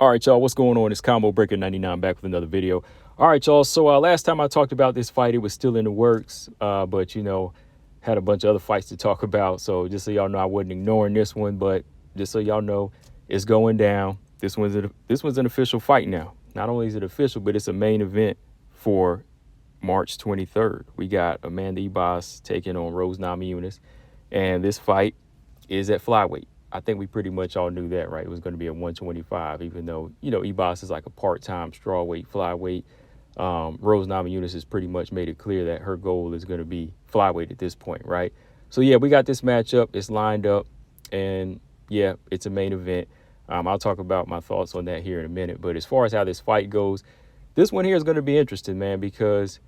All right, y'all, what's going on? It's Combo Breaker 99 back with another video. All right, y'all, so last time I talked about this fight, it was still in the works, but, had a bunch of other fights to talk about. So just so y'all know, I wasn't ignoring this one, but just so y'all know, it's going down. This one's an official fight now. Not only is it official, but it's a main event for March 23rd. We got Amanda Ribas taking on Rose Namajunas, and this fight is at flyweight. I think we pretty much all knew that, right? It was going to be at 125, even though, Ribas is like a part-time strawweight, flyweight. Rose Namajunas has pretty much made it clear that her goal is going to be flyweight at this point, right? So, yeah, we got this matchup. It's lined up, and, yeah, it's a main event. I'll talk about my thoughts on that here in a minute. But as far as how this fight goes, this one here is going to be interesting, man, because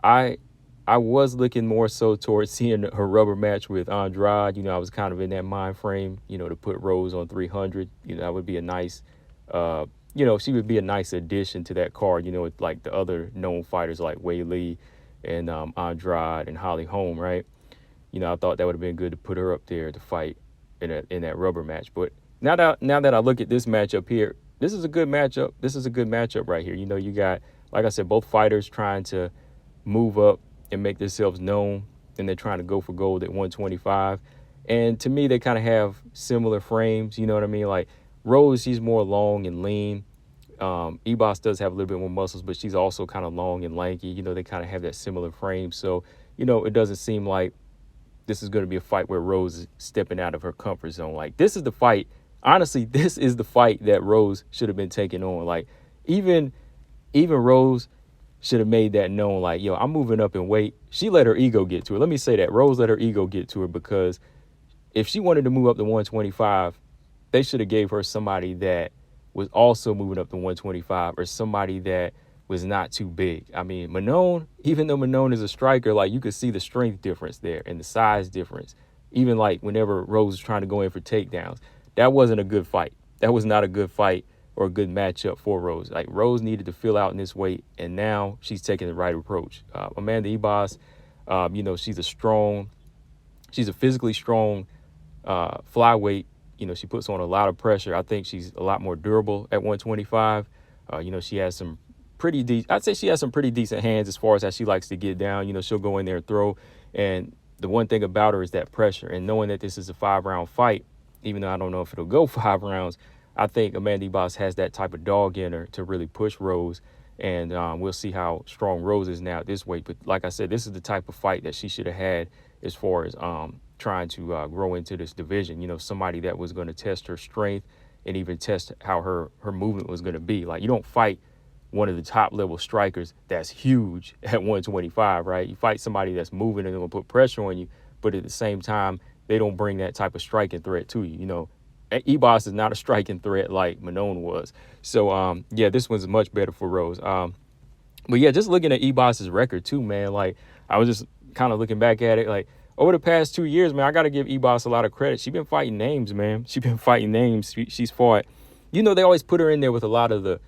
I was looking more so towards seeing her rubber match with Andrade. I was kind of in that mind frame, to put Rose on 300. That would be a nice, she would be a nice addition to that card, with like the other known fighters like Wei Lee and Andrade and Holly Holm, right? I thought that would have been good to put her up there to fight in that rubber match. But now that I look at this matchup here, this is a good matchup. This is a good matchup right here. You got, like I said, both fighters trying to move up and make themselves known, and they're trying to go for gold at 125. And to me, they kind of have similar frames, you know what I mean? Like Rose, she's more long and lean. Ribas does have a little bit more muscles, but she's also kind of long and lanky. They kind of have that similar frame. So, it doesn't seem like this is going to be a fight where Rose is stepping out of her comfort zone. Like, this is the fight. Honestly, this is the fight that Rose should have been taking on. Like, even Rose should have made that known, like, yo, I'm moving up in weight. She let her ego get to her. Let me say that. Rose let her ego get to her, because if she wanted to move up to 125, they should have gave her somebody that was also moving up to 125, or somebody that was not too big. I mean, Manon, even though Manon is a striker, like, you could see the strength difference there and the size difference. Even like whenever Rose was trying to go in for takedowns, that wasn't a good fight. That was not a good fight or a good matchup for Rose. Like, Rose needed to fill out in this weight, and now she's taking the right approach. Amanda Ribas, she's a physically strong flyweight. She puts on a lot of pressure. I think she's a lot more durable at 125. She has some I'd say she has some pretty decent hands as far as how she likes to get down. She'll go in there and throw. And the one thing about her is that pressure. And knowing that this is a 5-round fight, even though I don't know if it'll go 5 rounds, I think Amanda Ribas has that type of dog in her to really push Rose. And we'll see how strong Rose is now at this weight. But like I said, this is the type of fight that she should have had as far as trying to grow into this division. Somebody that was going to test her strength and even test how her movement was going to be. Like, you don't fight one of the top level strikers that's huge at 125, right? You fight somebody that's moving and they're going to put pressure on you, but at the same time, they don't bring that type of striking threat to you. Ribas is not a striking threat like Manon was. So, yeah, this one's much better for Rose. But, yeah, just looking at Ribas's record, too, man, like, I was just kind of looking back at it. Like, over the past 2 years, man, I got to give Ribas a lot of credit. She's been fighting names, man. She's been fighting names. She's fought. They always put her in there with a lot of the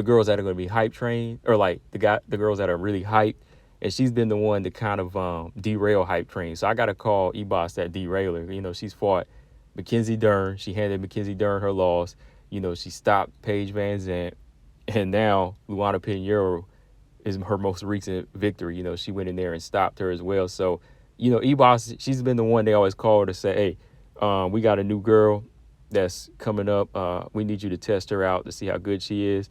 girls that are going to be hype trained, or, like, the girls that are really hyped. And she's been the one to kind of derail hype train. So I got to call Ribas that derailer. She's fought Mackenzie Dern. She handed Mackenzie Dern her loss. She stopped Paige Van Zandt. And now Luana Pinheiro is her most recent victory. She went in there and stopped her as well. So, Ribas, she's been the one they always call her to say, hey, we got a new girl that's coming up. We need you to test her out to see how good she is.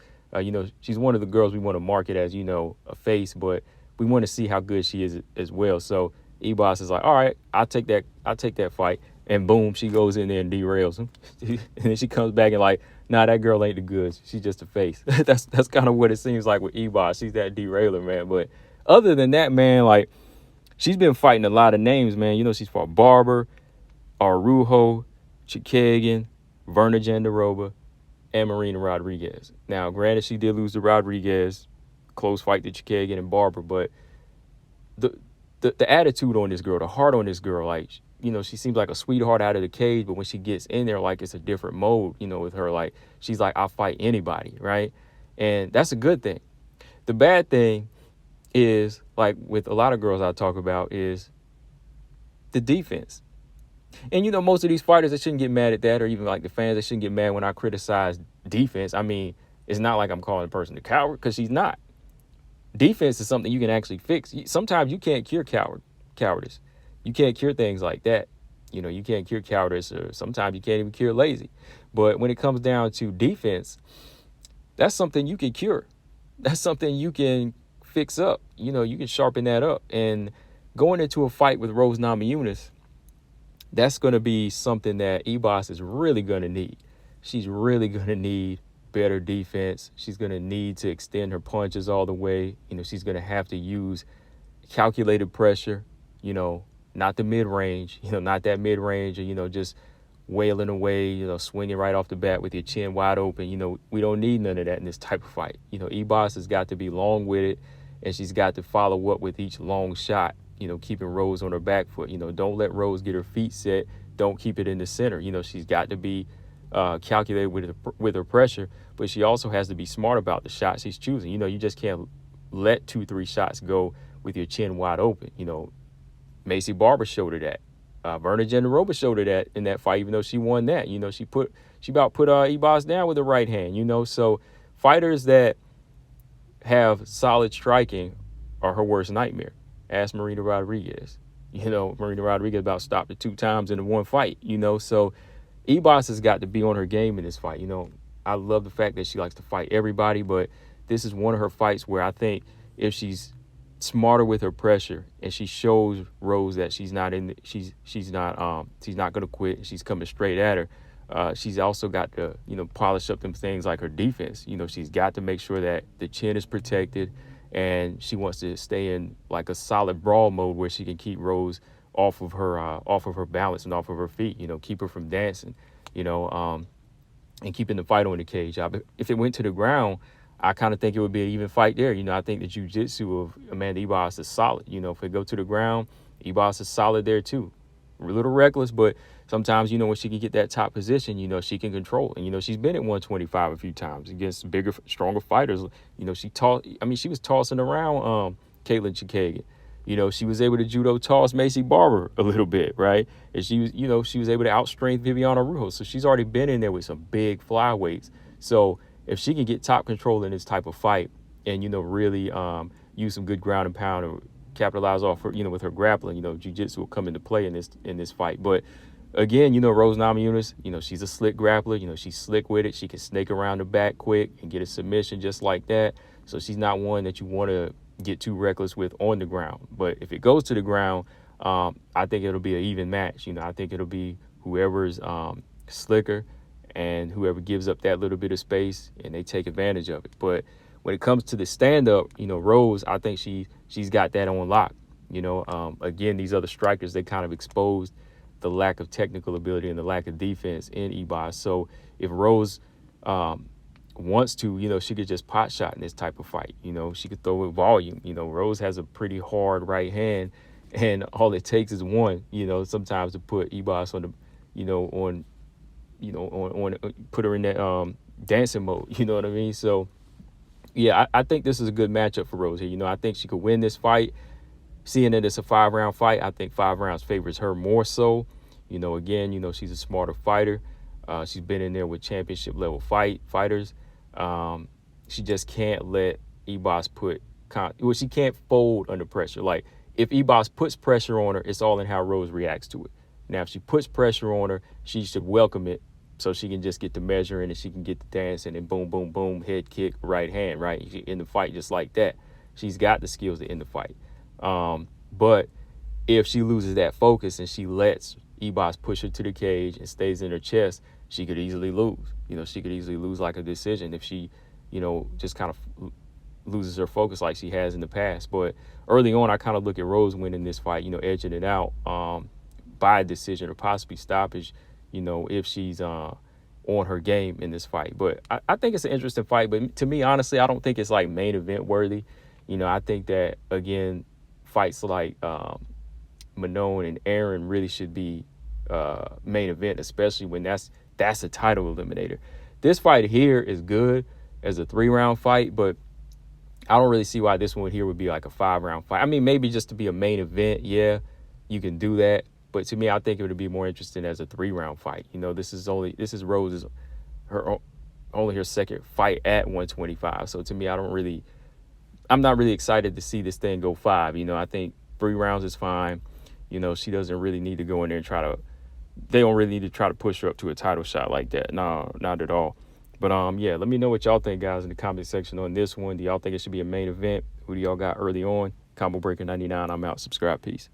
She's one of the girls we want to market as, a face, but we want to see how good she is as well. So Ribas is like, all right, I'll take that fight. And boom, she goes in there and derails him. And then she comes back and like, nah, that girl ain't the goods. She's just a face. That's kind of what it seems like with Ribas. She's that derailer, man. But other than that, man, like, she's been fighting a lot of names, man. She's fought Barber, Arujo, Chikagan, Verna Jandaroba, and Marina Rodriguez. Now, granted, she did lose to Rodriguez, close fight to Chikagan and Barber, but the attitude on this girl, the heart on this girl, like, she seems like a sweetheart out of the cage, but when she gets in there, like, it's a different mode, with her. Like, she's like, I'll fight anybody, right? And that's a good thing. The bad thing is, like, with a lot of girls I talk about, is the defense. And, most of these fighters, they shouldn't get mad at that, or even like the fans, they shouldn't get mad when I criticize defense. I mean, it's not like I'm calling a person a coward, because she's not. Defense is something you can actually fix. Sometimes you can't cure cowardice. You can't cure things like that. You can't cure cowardice, or sometimes you can't even cure lazy. But when it comes down to defense, that's something you can cure. That's something you can fix up. You can sharpen that up. And going into a fight with Rose Namajunas, that's going to be something that Ribas is really going to need. She's really going to need better defense. She's going to need to extend her punches all the way. She's going to have to use calculated pressure, not the mid-range, not that mid-range, or, just wailing away, swinging right off the bat with your chin wide open. We don't need none of that in this type of fight. Ribas has got to be long with it, and she's got to follow up with each long shot, keeping Rose on her back foot. Don't let Rose get her feet set. Don't keep it in the center. She's got to be calculated with her pressure, but she also has to be smart about the shots she's choosing. You just can't let 2-3 shots go with your chin wide open. Macy Barber showed her that. Verna Jandiroba showed her that in that fight, even though she won that. She about put Ribas down with the right hand. So fighters that have solid striking are her worst nightmare. Ask Marina Rodriguez. Marina Rodriguez about stopped her 2 times in one fight. So Ribas has got to be on her game in this fight. I love the fact that she likes to fight everybody, but this is one of her fights where I think if she's smarter with her pressure and she shows Rose that she's not going to quit, she's coming straight at her. She's also got to, polish up them things like her defense. She's got to make sure that the chin is protected, and she wants to stay in like a solid brawl mode where she can keep Rose off of her balance and off of her feet, keep her from dancing, and keeping the fight on the cage. If it went to the ground, I kind of think it would be an even fight there. I think the jiu-jitsu of Amanda Ribas is solid. If it go to the ground, Ribas is solid there too. A little reckless, but sometimes, when she can get that top position, she can control. And, she's been at 125 a few times against bigger, stronger fighters. She was tossing around Caitlin Chikagan. She was able to judo toss Macy Barber a little bit, right? And she was able to outstrength Viviana Rujo. So she's already been in there with some big flyweights. So if she can get top control in this type of fight and, really use some good ground and pound or capitalize off her, with her grappling, jiu-jitsu will come into play in this fight. But again, Rose Namajunas, she's a slick grappler. She's slick with it. She can snake around the back quick and get a submission just like that. So she's not one that you want to get too reckless with on the ground. But if it goes to the ground, I think it'll be an even match. I think it'll be whoever's slicker and whoever gives up that little bit of space, and they take advantage of it. But when it comes to the stand-up, Rose, I think she's got that on lock. Again, these other strikers, they kind of exposed the lack of technical ability and the lack of defense in Ribas. So if Rose wants to, she could just pot shot in this type of fight. She could throw with volume. Rose has a pretty hard right hand, and all it takes is one, sometimes to put Ribas on the, on put her in that dancing mode. You know what I mean? So yeah, I think this is a good matchup for Rose here. I think she could win this fight. Seeing that it's a 5-round fight, I think 5 rounds favors her more so. Again, she's a smarter fighter. She's been in there with championship level fighters. She just can't let Ribas she can't fold under pressure. Like, if Ribas puts pressure on her, it's all in how Rose reacts to it. Now, if she puts pressure on her, she should welcome it so she can just get the measuring and she can get the dancing and boom, boom, boom, head kick, right hand, right? In the fight just like that. She's got the skills to end the fight. But if she loses that focus and she lets Ribas push her to the cage and stays in her chest, she could easily lose. She could easily lose like a decision if she, just kind of loses her focus like she has in the past. But early on, I kind of look at Rose winning this fight, edging it out by a decision or possibly stoppage, if she's on her game in this fight. But I think it's an interesting fight. But to me, honestly, I don't think it's like main event worthy. I think that, again, fights like Manon and Aaron really should be main event, especially when that's a title eliminator. This fight here is good as a 3-round fight, but I don't really see why this one here would be like a 5-round fight. I mean, maybe just to be a main event, yeah, you can do that. But to me, I think it would be more interesting as a 3-round fight. You know, this is Rose's only her second fight at 125. So to me, I'm not really excited to see this thing go 5. You know, I think 3 rounds is fine. You know, she doesn't really need to go in there and they don't really need to try to push her up to a title shot like that. No, not at all. But yeah, let me know what y'all think, guys, in the comment section on this one. Do y'all think it should be a main event? Who do y'all got early on? Combo Breaker 99. I'm out. Subscribe. Peace.